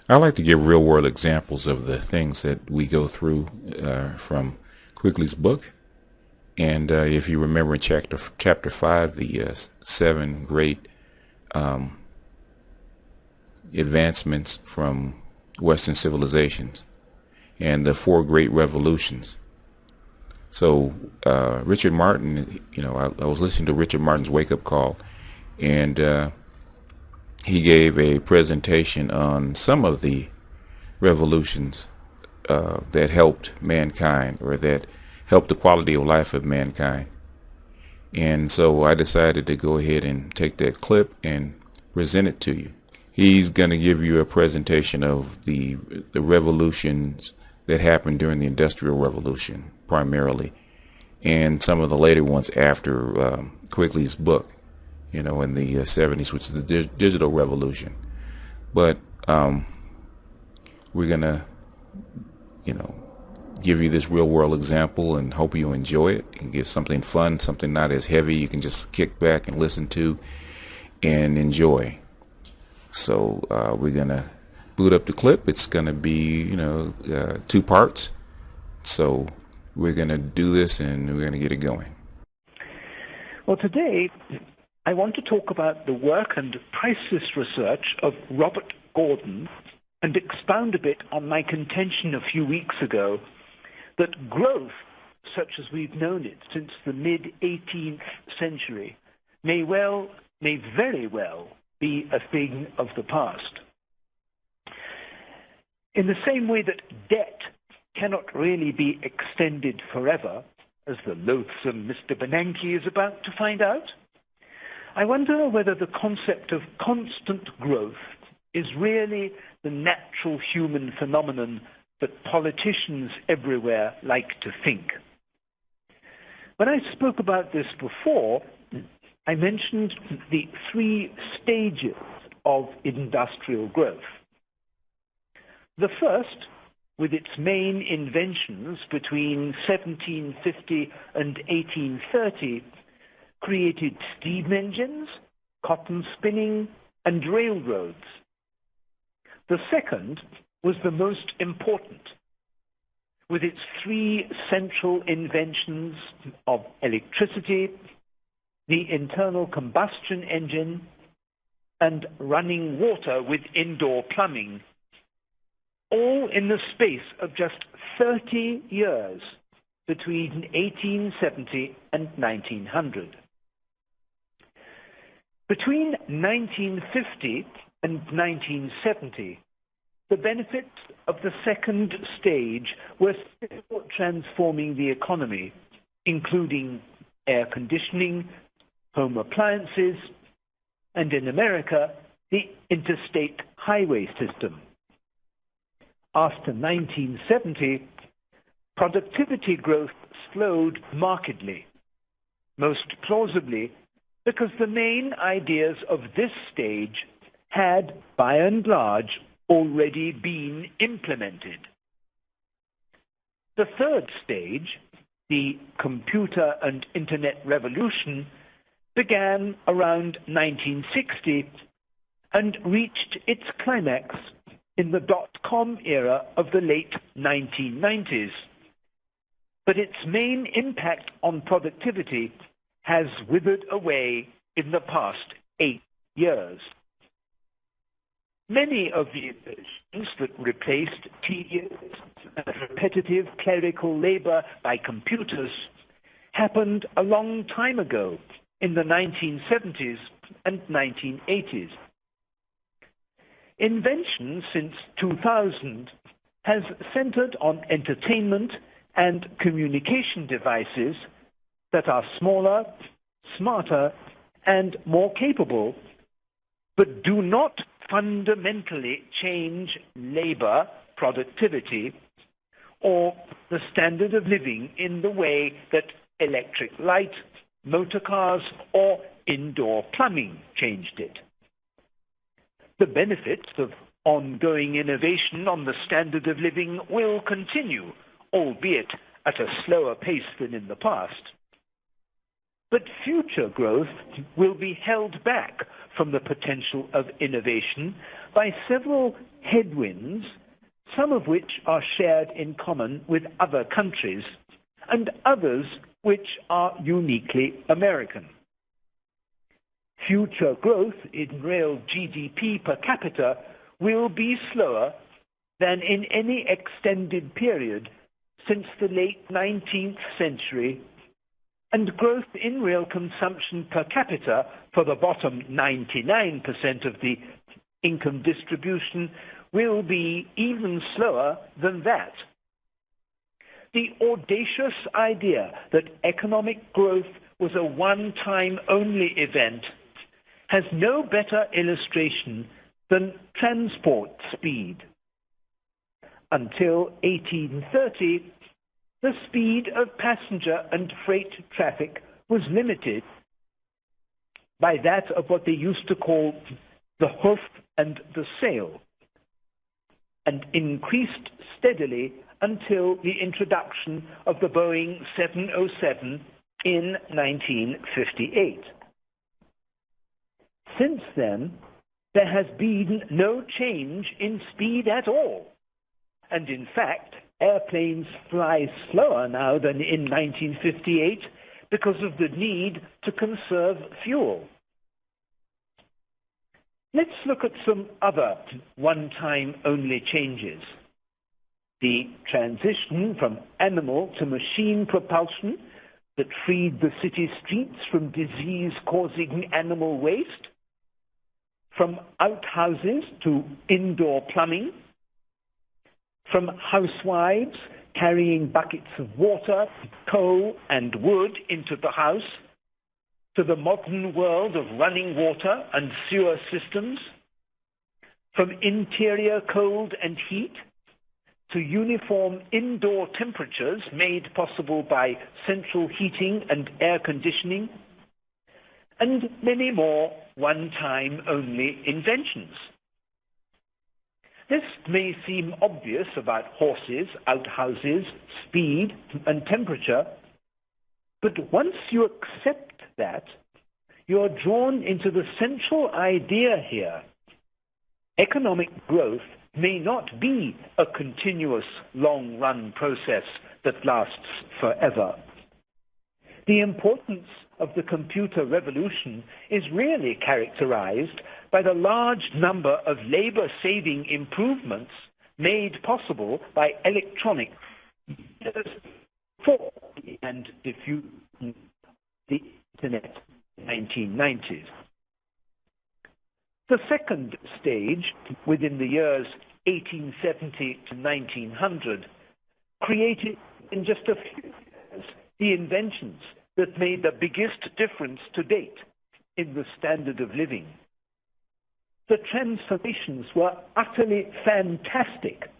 I like to give real world examples of the things that we go through from Quigley's book. And if you remember in chapter 5, the seven great um, advancements from Western civilizations and the four great revolutions. So Richard Martin, I was listening to Richard Martin's Wake Up Call, and he gave a presentation on some of the revolutions that helped mankind or that helped the quality of life of mankind. And so I decided to go ahead and take that clip and present it to you. He's going to give you a presentation of the revolutions that happened during the Industrial Revolution primarily, and some of the later ones after Quigley's book, in the 70s, which is the digital revolution. But we're going to, give you this real world example and hope you enjoy it and give something fun, something not as heavy you can just kick back and listen to and enjoy. So we're going to boot up the clip. It's going to be, two parts. So we're going to do this and we're going to get it going. Well, today I want to talk about the work and priceless research of Robert Gordon and expound a bit on my contention a few weeks ago that growth, such as we've known it since the mid-18th century, may very well be a thing of the past. In the same way that debt cannot really be extended forever, as the loathsome Mr. Bernanke is about to find out, I wonder whether the concept of constant growth is really the natural human phenomenon that politicians everywhere like to think. When I spoke about this before, I mentioned the three stages of industrial growth. The first, with its main inventions between 1750 and 1830, created steam engines, cotton spinning, and railroads. The second was the most important, with its three central inventions of electricity, the internal combustion engine, and running water with indoor plumbing, all in the space of just 30 years between 1870 and 1900. Between 1950 and 1970, the benefits of the second stage were still transforming the economy, including air conditioning, home appliances, and in America, the interstate highway system. After 1970, productivity growth slowed markedly, most plausibly because the main ideas of this stage had, by and large, already been implemented. The third stage, the computer and internet revolution, began around 1960 and reached its climax in the dot-com era of the late 1990s. But its main impact on productivity has withered away in the past 8 years. Many of the inventions that replaced tedious and repetitive clerical labor by computers happened a long time ago in the 1970s and 1980s. Invention since 2000 has centered on entertainment and communication devices that are smaller, smarter, and more capable, but do not fundamentally change labor productivity or the standard of living in the way that electric light, motor cars, or indoor plumbing changed it. The benefits of ongoing innovation on the standard of living will continue, albeit at a slower pace than in the past. But future growth will be held back from the potential of innovation by several headwinds, some of which are shared in common with other countries, and others which are uniquely American. Future growth in real GDP per capita will be slower than in any extended period since the late 19th century, and growth in real consumption per capita for the bottom 99% of the income distribution will be even slower than that. The audacious idea that economic growth was a one-time only event has no better illustration than transport speed. Until 1830, the speed of passenger and freight traffic was limited by that of what they used to call the hoof and the sail, and increased steadily until the introduction of the Boeing 707 in 1958. Since then, there has been no change in speed at all. And in fact, airplanes fly slower now than in 1958 because of the need to conserve fuel. Let's look at some other one-time only changes. The transition from animal to machine propulsion that freed the city streets from disease-causing animal waste, from outhouses to indoor plumbing, from housewives carrying buckets of water, coal, and wood into the house, to the modern world of running water and sewer systems, from interior cold and heat to uniform indoor temperatures made possible by central heating and air conditioning, and many more one-time only inventions. This may seem obvious about horses, outhouses, speed, and temperature, but once you accept that, you are drawn into the central idea here. Economic growth may not be a continuous long-run process that lasts forever. The importance of the computer revolution is really characterized by the large number of labor-saving improvements made possible by electronic and diffusion of the Internet in the 1990s. The second stage, within the years 1870 to 1900, created in just a few years the inventions that made the biggest difference to date in the standard of living. The transformations were utterly fantastic,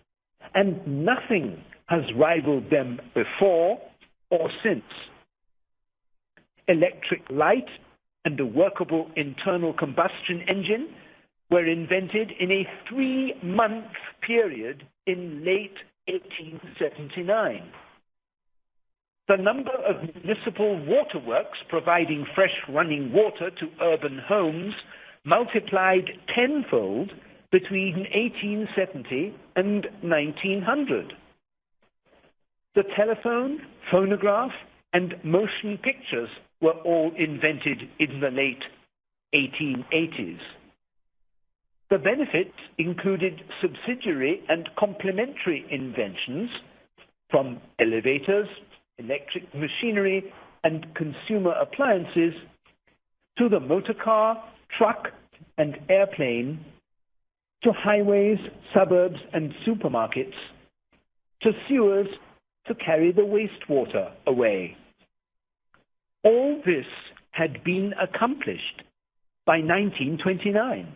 and nothing has rivaled them before or since. Electric light and a workable internal combustion engine were invented in a 3-month period in late 1879. The number of municipal waterworks providing fresh running water to urban homes multiplied tenfold between 1870 and 1900. The telephone, phonograph, and motion pictures were all invented in the late 1880s. The benefits included subsidiary and complementary inventions from elevators, electric machinery, and consumer appliances to the motor car, truck, and airplane, to highways, suburbs, and supermarkets, to sewers to carry the wastewater away. All this had been accomplished by 1929.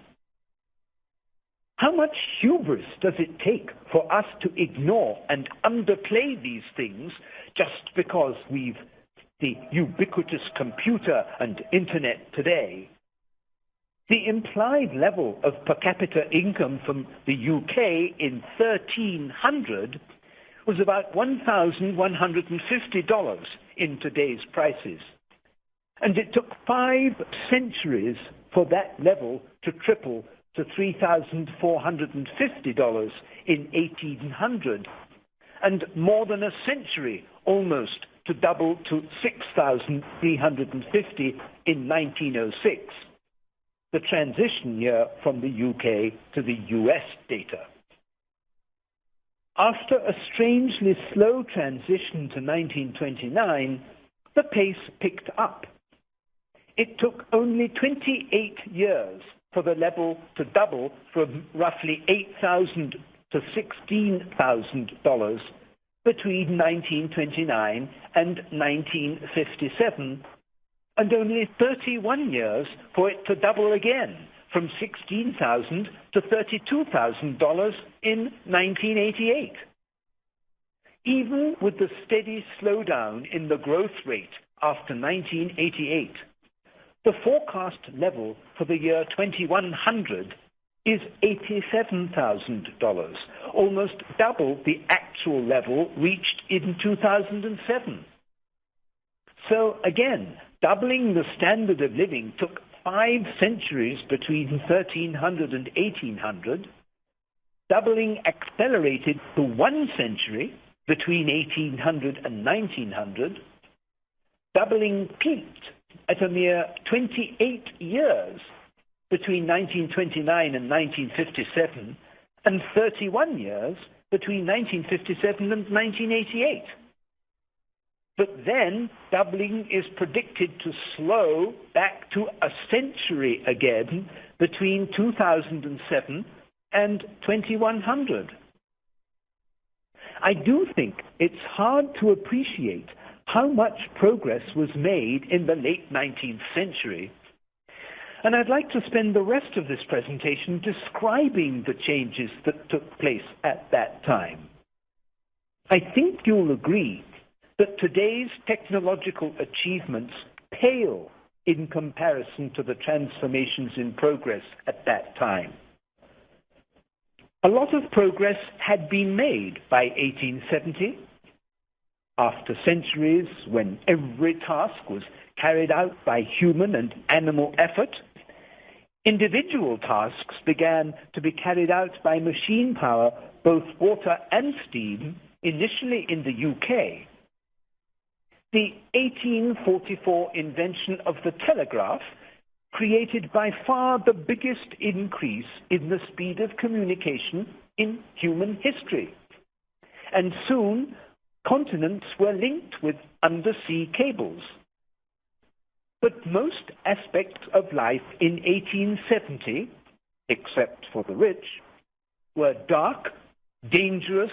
How much hubris does it take for us to ignore and underplay these things just because we've the ubiquitous computer and internet today? The implied level of per capita income from the UK in 1300 was about $1,150 in today's prices. And it took 5 centuries for that level to triple to $3,450 in 1800, and more than a century almost to double to $6,350 in 1906, the transition year from the UK to the US data. After a strangely slow transition to 1929, the pace picked up. It took only 28 years for the level to double from roughly $8,000 to $16,000 between 1929 and 1957, and only 31 years for it to double again from $16,000 to $32,000 in 1988. Even with the steady slowdown in the growth rate after 1988, the forecast level for the year 2100 is $87,000, almost double the actual level reached in 2007. So again, doubling the standard of living took 5 centuries between 1300 and 1800. Doubling accelerated to 1 century between 1800 and 1900. Doubling peaked at a mere 28 years between 1929 and 1957, and 31 years between 1957 and 1988. But then doubling is predicted to slow back to a century again between 2007 and 2100. I do think it's hard to appreciate how much progress was made in the late 19th century. And I'd like to spend the rest of this presentation describing the changes that took place at that time. I think you'll agree that today's technological achievements pale in comparison to the transformations in progress at that time. A lot of progress had been made by 1870. After centuries when every task was carried out by human and animal effort, individual tasks began to be carried out by machine power, both water and steam, initially in the UK. The 1844 invention of the telegraph created by far the biggest increase in the speed of communication in human history. And soon, continents were linked with undersea cables. But most aspects of life in 1870, except for the rich, were dark, dangerous,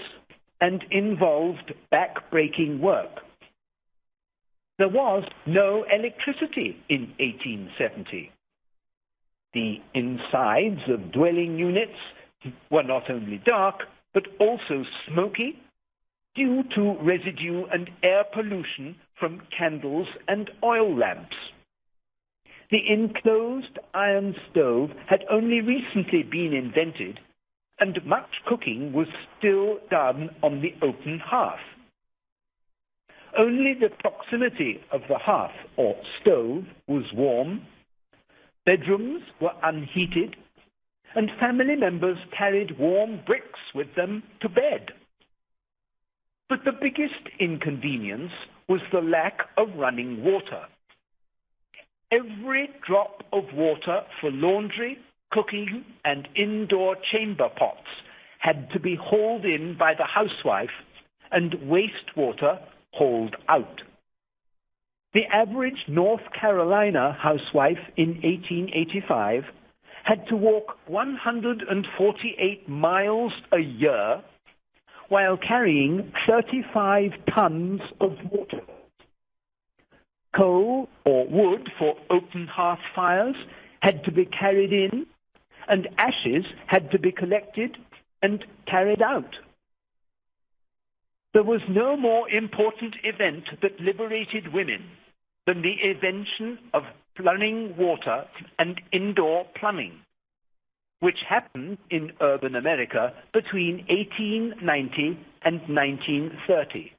and involved back-breaking work. There was no electricity in 1870. The insides of dwelling units were not only dark, but also smoky, due to residue and air pollution from candles and oil lamps. The enclosed iron stove had only recently been invented, and much cooking was still done on the open hearth. Only the proximity of the hearth or stove was warm, bedrooms were unheated, and family members carried warm bricks with them to bed. But the biggest inconvenience was the lack of running water. Every drop of water for laundry, cooking, and indoor chamber pots had to be hauled in by the housewife and wastewater hauled out. The average North Carolina housewife in 1885 had to walk 148 miles a year while carrying 35 tons of water. Coal or wood for open hearth fires had to be carried in, and ashes had to be collected and carried out. There was no more important event that liberated women than the invention of running water and indoor plumbing, which happened in urban America between 1890 and 1930.